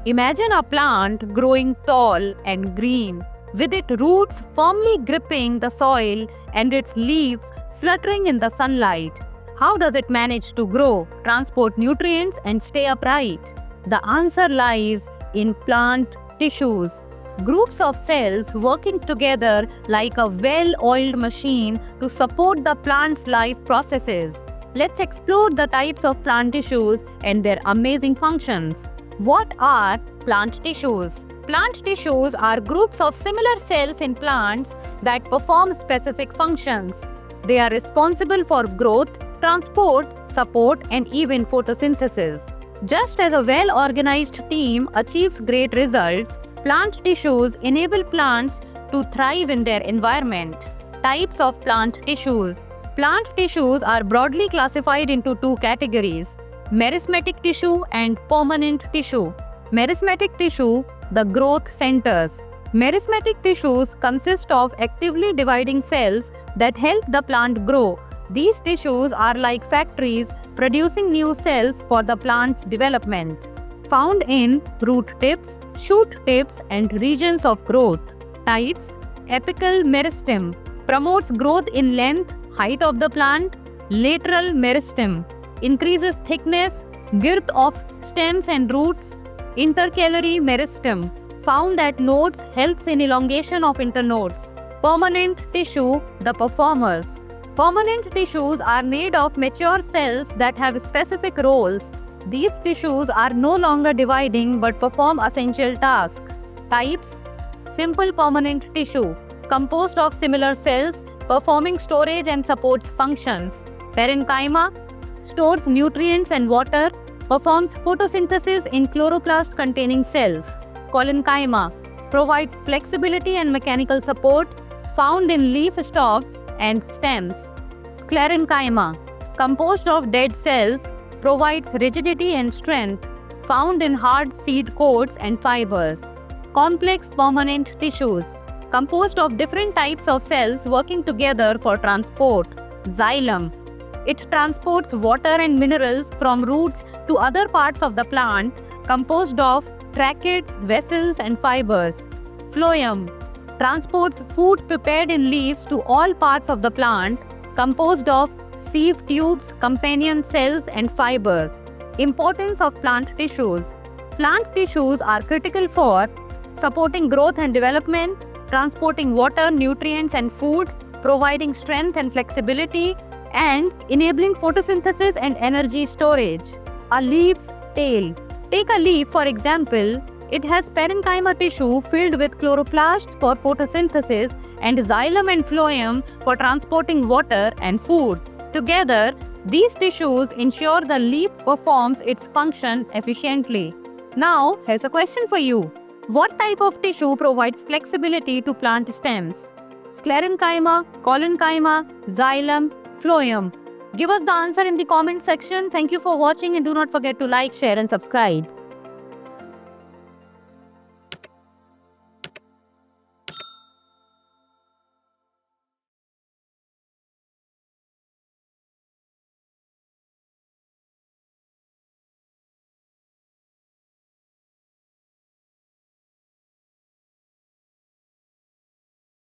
Imagine a plant growing tall and green, with its roots firmly gripping the soil and its leaves fluttering in the sunlight. How does it manage to grow, transport nutrients, and stay upright? The answer lies in plant tissues. Groups of cells working together like a well-oiled machine to support the plant's life processes. Let's explore the types of plant tissues and their amazing functions. What are plant tissues? Plant tissues are groups of similar cells in plants that perform specific functions. They are responsible for growth, transport, support, and even photosynthesis. Just as a well-organized team achieves great results, plant tissues enable plants to thrive in their environment. Types of plant tissues. Plant tissues are broadly classified into two categories: meristematic tissue and permanent tissue. Meristematic tissue, the growth centers. Meristematic tissues consist of actively dividing cells that help the plant grow. These tissues are like factories producing new cells for the plant's development. Found in root tips, shoot tips, and regions of growth. Types: apical meristem promotes growth in length, height of the plant. Lateral meristem increases thickness, girth of stems and roots. Intercalary meristem found at nodes helps in elongation of internodes. Permanent tissue, the performers. Permanent tissues are made of mature cells that have specific roles. These tissues are no longer dividing but perform essential tasks. Types: simple permanent tissue, composed of similar cells, performing storage and supports functions. Parenchyma, stores nutrients and water, performs photosynthesis in chloroplast containing cells. Collenchyma, provides flexibility and mechanical support, found in leaf stalks and stems. Sclerenchyma, composed of dead cells, provides rigidity and strength, found in hard seed coats and fibers. Complex permanent tissues, composed of different types of cells working together for transport. Xylem, it transports water and minerals from roots to other parts of the plant, composed of tracheids, vessels, and fibers. Phloem, transports food prepared in leaves to all parts of the plant, composed of sieve tubes, companion cells, and fibers. Importance of plant tissues. Plant tissues are critical for supporting growth and development, transporting water, nutrients, and food, providing strength and flexibility, and enabling photosynthesis and energy storage. A leaf's tail. Take a leaf, for example. It has parenchyma tissue filled with chloroplasts for photosynthesis and xylem and phloem for transporting water and food. Together, these tissues ensure the leaf performs its function efficiently. Now, here's a question for you. What type of tissue provides flexibility to plant stems? Sclerenchyma, collenchyma, xylem, phloem. Give us the answer in the comment section. Thank you for watching and do not forget to like, share and subscribe.